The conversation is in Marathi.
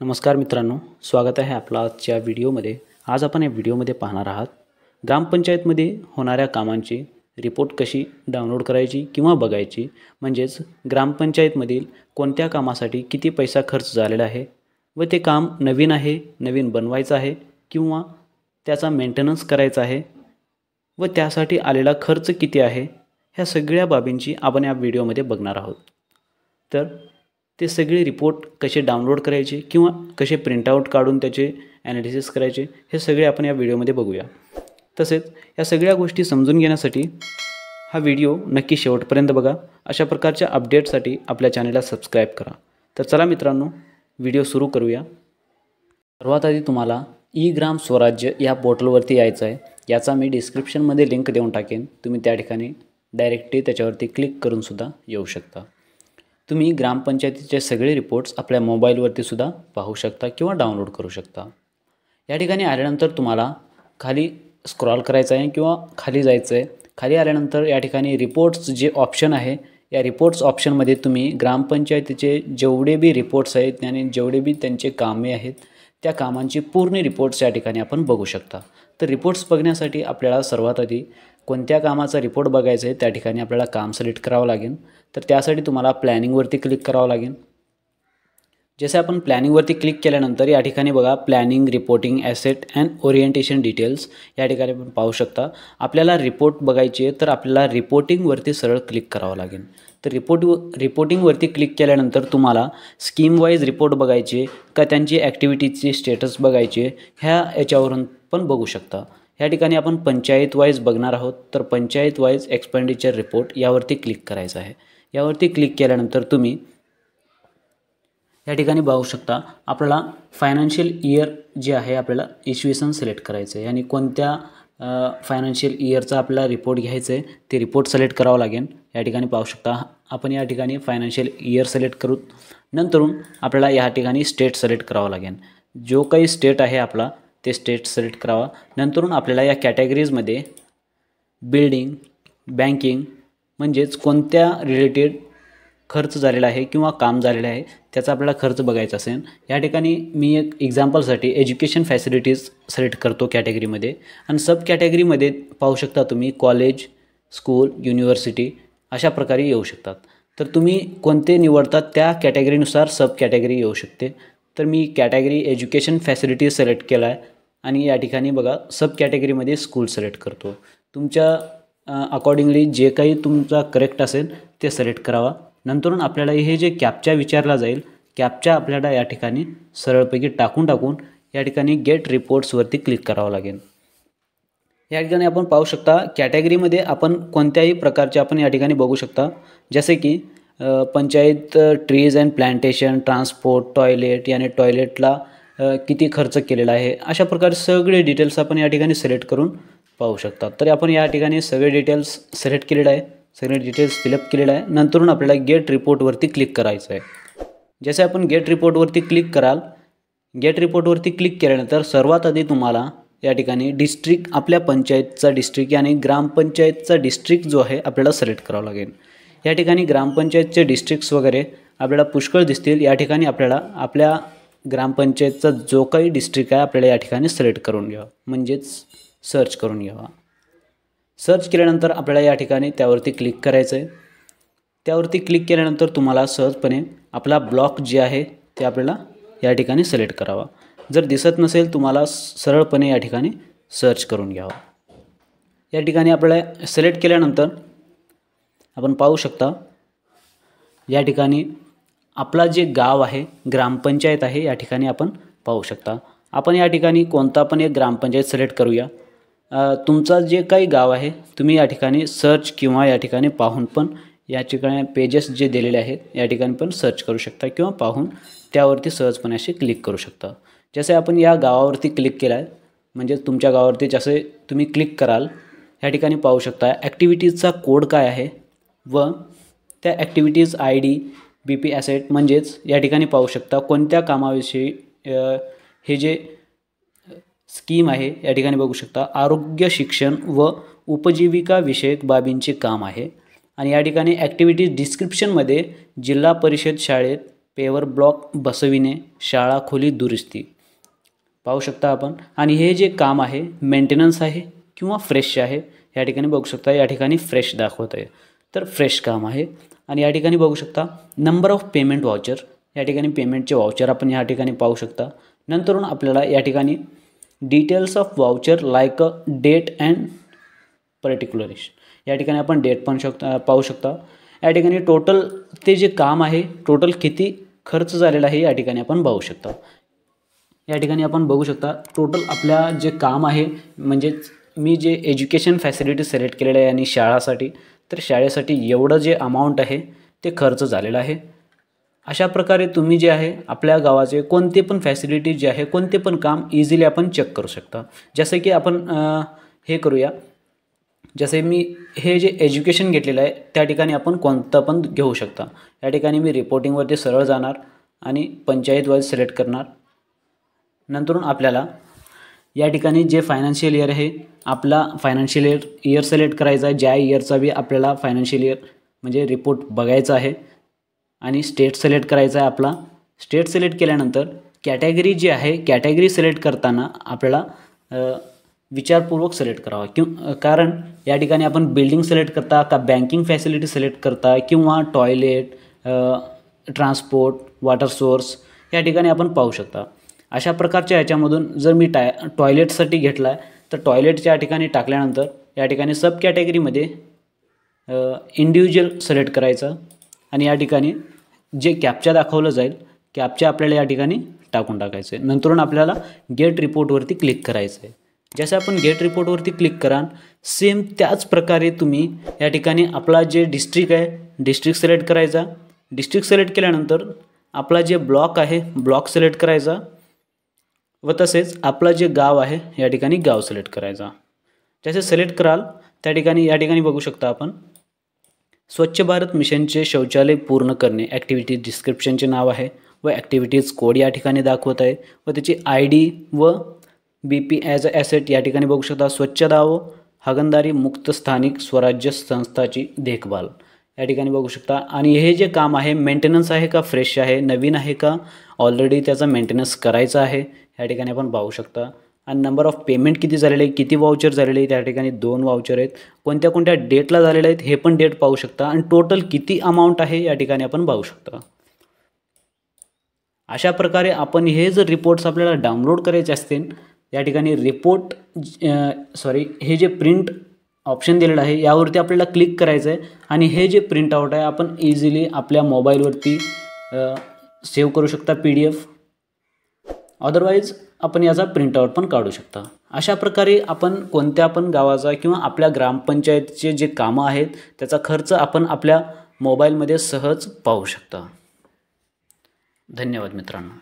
नमस्कार मित्रांनो, स्वागत आहे आपला आजच्या व्हिडिओमध्ये। आज आपण या व्हिडिओमध्ये पाहणार आहात ग्रामपंचायतमध्ये होणाऱ्या कामांची रिपोर्ट कशी डाउनलोड करायची किंवा बघायची, म्हणजेच ग्रामपंचायतमधील कोणत्या कामासाठी किती पैसा खर्च झालेला आहे व ते काम नवीन आहे, नवीन बनवायचं आहे किंवा त्याचा मेंटेनन्स करायचा आहे व त्यासाठी आलेला खर्च किती आहे, ह्या सगळ्या बाबींची आपण या व्हिडिओमध्ये बघणार आहोत। तर ते सगळे रिपोर्ट कसे डाउनलोड करायचे किंवा कसे प्रिंटआउट काढून त्याचे ॲनालिसिस करायचे हे सगळे आपण या व्हिडिओमध्ये बघूया। तसेच या सगळ्या गोष्टी समजून घेण्यासाठी हा व्हिडिओ नक्की शेवटपर्यंत बघा। अशा प्रकारच्या अपडेटसाठी आपल्या चॅनलला सबस्क्राईब करा। तर चला मित्रांनो, व्हिडिओ सुरू करूया। सर्वात आधी तुम्हाला ई ग्राम स्वराज्य या पोर्टलवरती यायचं आहे। याचा मी डिस्क्रिप्शनमध्ये लिंक देऊन टाकेन, तुम्ही त्या ठिकाणी डायरेक्टली त्याच्यावरती क्लिक करून सुद्धा येऊ शकता। तुम्ही ग्रामपंचायतीचे सगळे रिपोर्ट्स आपल्या मोबाईलवरती सुद्धा पाहू शकता किंवा डाउनलोड करू शकता। या ठिकाणी आल्यानंतर तुम्हाला खाली स्क्रॉल करायचं आहे किंवा खाली जायचं आहे। खाली आल्यानंतर या ठिकाणी रिपोर्ट्स जे ऑप्शन आहे, या रिपोर्ट्स ऑप्शनमध्ये तुम्ही ग्रामपंचायतीचे जेवढे बी रिपोर्ट्स आहेत आणि जेवढे बी त्यांचे कामे आहेत त्या कामांची पूर्ण रिपोर्ट्स या ठिकाणी आपण बघू शकता। तर रिपोर्ट्स बघण्यासाठी आपल्याला सर्वात आधी कोणत्या कामाचा रिपोर्ट बघायचा आहे त्या ठिकाणी आपल्याला काम सिलेक्ट करावं लागेल। तर त्यासाठी तुम्हाला प्लॅनिंगवरती क्लिक करावं लागेल। जसे आपण प्लॅनिंगवरती क्लिक केल्यानंतर या ठिकाणी बघा planning, reporting, asset and orientation details या ठिकाणी आपण पाहू शकता। आपल्याला रिपोर्ट बघायची आहे तर आपल्याला रिपोर्टिंगवरती सरळ क्लिक करावं लागेल। तर रिपोर्टिंगवरती क्लिक केल्यानंतर तुम्हाला स्कीम वाईज रिपोर्ट बघायचे का त्यांची ॲक्टिव्हिटीची स्टेटस बघायचे, ह्या याच्यावरून पण बघू शकता। या ठिकाणी आपण पंचायत वाईज बघणार आहोत, तर पंचायत वाईज एक्सपेंडिचर रिपोर्ट यावरती क्लिक करायचं आहे। यावरती क्लिक केल्यानंतर तुम्ही या ठिकाणी पाहू शकता आपल्याला फायनान्शियल इयर जे आहे आपल्याला इसवी सन सिलेक्ट करायचं आहे, आणि कोणत्या फायनान्शियल इयरचा आपल्याला रिपोर्ट घ्यायचं आहे ते रिपोर्ट सिलेक्ट करावं लागेल। या ठिकाणी पाहू शकता आपण या ठिकाणी फायनान्शियल इयर सिलेक्ट करू, नंतरून आपल्याला या ठिकाणी स्टेट सिलेक्ट करावं लागेल। जो काही स्टेट आहे आपला ते स्टेट सिलेक्ट करावा। नंतरून आपल्याला या कॅटेगरीजमध्ये बिल्डिंग, बँकिंग म्हणजेच कोणत्या रिलेटेड खर्च झालेला आहे किंवा काम झालेलं आहे त्याचा आपल्याला खर्च बघायचा असेल। या ठिकाणी मी एक एक्झाम्पलसाठी एज्युकेशन फॅसिलिटीज सिलेक्ट करतो कॅटेगरीमध्ये, आणि सब कॅटेगरीमध्ये पाहू शकता तुम्ही कॉलेज, स्कूल, युनिव्हर्सिटी अशा प्रकारे येऊ शकतात। तर तुम्ही कोणते निवडतात त्या कॅटेगरीनुसार सब कॅटेगरी येऊ शकते। तर मी कॅटेगरी एज्युकेशन फॅसिलिटीज सिलेक्ट केला आहे आणि या ठिकाणी बघा सब कॅटेगरीमध्ये स्कूल सिलेक्ट करतो। तुमच्या अकॉर्डिंगली जे काही तुमचा करेक्ट असेल ते सिलेक्ट करावा। नंतरून आपल्याला हे जे कॅप्चा विचारला जाईल, कॅप्चा आपल्याला या ठिकाणी सरळपैकी टाकून या ठिकाणी गेट रिपोर्ट्सवरती क्लिक करावं लागेल। या ठिकाणी आपण पाहू शकता कॅटेगरीमध्ये आपण कोणत्याही प्रकारचे आपण या ठिकाणी बघू शकता, जसे की panchayat trees and plantation, transport, toilet याने टॉयलेटला किती खर्च केलेला आहे, अशा प्रकारे सगळे डिटेल्स आपण या ठिकाणी सिलेक्ट करून पाहू शकता। तर आपण या ठिकाणी सगळे डिटेल्स सिलेक्ट केलेलं आहे, सगळे डिटेल्स फिलअप केलेलं आहे। नंतरून आपल्याला गेट रिपोर्टवरती क्लिक करायचं आहे। जसे आपण गेट रिपोर्टवरती क्लिक कराल, गेट रिपोर्टवरती क्लिक केल्यानंतर सर्वात आधी तुम्हाला या ठिकाणी डिस्ट्रिक्ट, आपल्या पंचायतचा डिस्ट्रिक्ट आणि ग्रामपंचायतचा डिस्ट्रिक्ट जो आहे आपल्याला सिलेक्ट करावं लागेल। या ठिकाणी ग्रामपंचायतचे डिस्ट्रिक्ट्स वगैरे आपल्याला पुष्कळ दिसतील। या ठिकाणी आपल्याला आपल्या ग्रामपंचायतचा जो काही डिस्ट्रिक्ट आहे आपल्याला या ठिकाणी सिलेक्ट करून घ्यावा, म्हणजेच सर्च करून घ्यावा। सर्च केल्यानंतर आपल्याला या ठिकाणी त्यावरती क्लिक करायचं आहे। त्यावरती क्लिक केल्यानंतर तुम्हाला सहजपणे आपला ब्लॉक जे आहे ते आपल्याला या ठिकाणी सिलेक्ट करावा। जर दिसत नसेल तुम्हाला सरळपणे या ठिकाणी सर्च करून घ्यावा। या ठिकाणी आपल्याला सिलेक्ट केल्यानंतर आपण पाहू शकता या ठिकाणी आपला जे गाव आहे, ग्रामपंचायत आहे, या ठिकाणी आपण पाहू शकता। आपण या ठिकाणी कोणता पण एक ग्रामपंचायत सिलेक्ट करूया। तुमचा जे काही गाव आहे तुम्ही या ठिकाणी सर्च किंवा या ठिकाणी पाहून पण या ठिकाणी पेजेस जे दिलेले आहेत या ठिकाणी पण सर्च करू शकता किंवा पाहून त्यावरती सहजपणे असे क्लिक करू शकता। जसे आपण या गावावरती क्लिक केला आहे, म्हणजे तुमच्या गावावरती जसे तुम्ही क्लिक कराल या ठिकाणी पाहू शकता ॲक्टिव्हिटीजचा कोड काय आहे व त्या ॲक्टिव्हिटीज ID, BP ॲसेट, म्हणजेच या ठिकाणी पाहू शकता कोणत्या कामाविषयी हे जे स्कीम आहे या ठिकाणी बघू शकता आरोग्य, शिक्षण व उपजीविका विषयक बाबींचे काम आहे। आणि या ठिकाणी ॲक्टिव्हिटीज डिस्क्रिप्शनमध्ये जिल्हा परिषद शाळेत पेवर ब्लॉक बसविणे, शाळा खोली दुरुस्ती पाहू शकता आपण. आणि हे जे काम आहे मेंटेनन्स आहे किंवा फ्रेश आहे, या ठिकाणी बघू शकता. या ठिकाणी फ्रेश दाखवत आहे, तर फ्रेश काम आहे. आणि या ठिकाणी बघू शकता नंबर ऑफ पेमेंट वाउचर, या ठिकाणी पेमेंटचे वाउचर आपण या ठिकाणी पाहू शकता. नंतरून आपल्याला या ठिकाणी details of voucher like a date and particulars, या ठिकाणी आपण डेट पण पाहू शकता. या ठिकाणी टोटल ते जे काम आहे टोटल किती खर्च झालेला आहे या ठिकाणी आपण पाहू शकता. या ठिकाणी आपण बघू शकता टोटल आपल्या जे काम आहे, म्हणजेच मी जे एज्युकेशन फॅसिलिटी सिलेक्ट केलेलं आहे आणि शाळासाठी, तर शाळेसाठी एवढं जे अमाऊंट आहे ते खर्च झालेलं आहे. अशा प्रकारे तुम्ही जे आहे आपल्या गावाचे कोणते पण फॅसिलिटी जे आहे, कोणते पण काम इझिली आपण चेक करू शकता. जसे की आपण हे करूया, जसे मी हे जे एज्युकेशन घेतलेलं आहे त्या ठिकाणी आपण कोणतं पण घेऊ शकता. या ठिकाणी मी रिपोर्टिंगवरती सरळ जाणार आणि पंचायत वाईज सिलेक्ट करणार. नंतरून आपल्याला या ठिकाणी जे फायनान्शियल इयर आहे, आपला फायनान्शियल इयर सिलेक्ट करायचा आहे, ज्या इयरचा बी आपल्याला फायनान्शियल इयर म्हणजे रिपोर्ट बघायचा आहे. आणि स्टेट सिलेक्ट करायचा आहे आपला. स्टेट सिलेक्ट केल्यानंतर कॅटेगरी जी आहे, कॅटेगरी सिलेक्ट करताना आपल्याला विचारपूर्वक सिलेक्ट करावा. कारण या ठिकाणी आपण बिल्डिंग सिलेक्ट करता का बँकिंग फॅसिलिटी सिलेक्ट करता किंवा टॉयलेट, ट्रान्सपोर्ट, वॉटर सोर्स, या ठिकाणी आपण पाहू शकता. अशा प्रकारच्या याच्यामधून जर मी टॉयलेटसाठी घेतला आहे तर टॉयलेटच्या ठिकाणी टाकल्यानंतर या ठिकाणी सब कॅटेगरीमध्ये इंडिव्हिज्युअल सिलेक्ट करायचं. आणि या ठिकाणी जे कॅप्चा दाखवलं जाईल, कॅप्चा आपल्याला या ठिकाणी टाकून टाकायचं आहे. नंतरून आपल्याला गेट रिपोर्टवरती क्लिक करायचं आहे. जसं आपण गेट रिपोर्टवरती क्लिक कराल सेम त्याच प्रकारे तुम्ही या ठिकाणी आपला जे डिस्ट्रिक्ट आहे डिस्ट्रिक्ट सिलेक्ट करायचा. डिस्ट्रिक्ट सिलेक्ट केल्यानंतर आपला जे ब्लॉक आहे ब्लॉक सिलेक्ट करायचा व तसेच आपलं जे गाव आहे या ठिकाणी गाव सिलेक्ट करायचा. जसे सिलेक्ट कराल त्या ठिकाणी या ठिकाणी बघू शकता आपण स्वच्छ भारत मिशनचे शौचालय पूर्ण करणे ॲक्टिव्हिटी डिस्क्रिप्शनचे नाव आहे व ॲक्टिव्हिटीज कोड या ठिकाणी दाखवत आहे व त्याची ID व BP ॲज अ ॲसेट या ठिकाणी बघू शकता. स्वच्छता व हागणदारी मुक्त स्थानिक स्वराज्य संस्थाची देखभाल या ठिकाणी बघू शकता. आणि हे जे काम आहे मेंटेनन्स आहे का फ्रेश आहे, नवीन आहे का ऑलरेडी त्याचा मेंटेनन्स करायचा आहे, या ठिकाणी आपण पाहू शकता. आणि नंबर ऑफ पेमेंट किती झालेले आहे, किती वाउचर झालेले आहे, त्या ठिकाणी 2 वाउचर आहेत. कोणत्या कोणत्या डेटला झालेले आहेत हे पण डेट पाहू शकता. आणि टोटल किती अमाऊंट आहे या ठिकाणी आपण पाहू शकता. अशा प्रकारे आपण हे जर रिपोर्ट्स आपल्याला डाउनलोड करायचे असतील या ठिकाणी रिपोर्ट हे जे प्रिंट ऑप्शन दिलेलं आहे यावरती आपल्याला क्लिक करायचं आहे. आणि हे जे प्रिंटआउट आहे आपण इझिली आपल्या मोबाईलवरती सेव्ह करू शकता PDF. अदरवाईज आपण याचा प्रिंटआउट पण काढू शकता. अशा प्रकारे आपण कोणत्या पण गावाचा किंवा आपल्या ग्रामपंचायतीचे जे कामं आहेत त्याचा खर्च आपण आपल्या मोबाईलमध्ये सहज पाहू शकता. धन्यवाद मित्रांनो.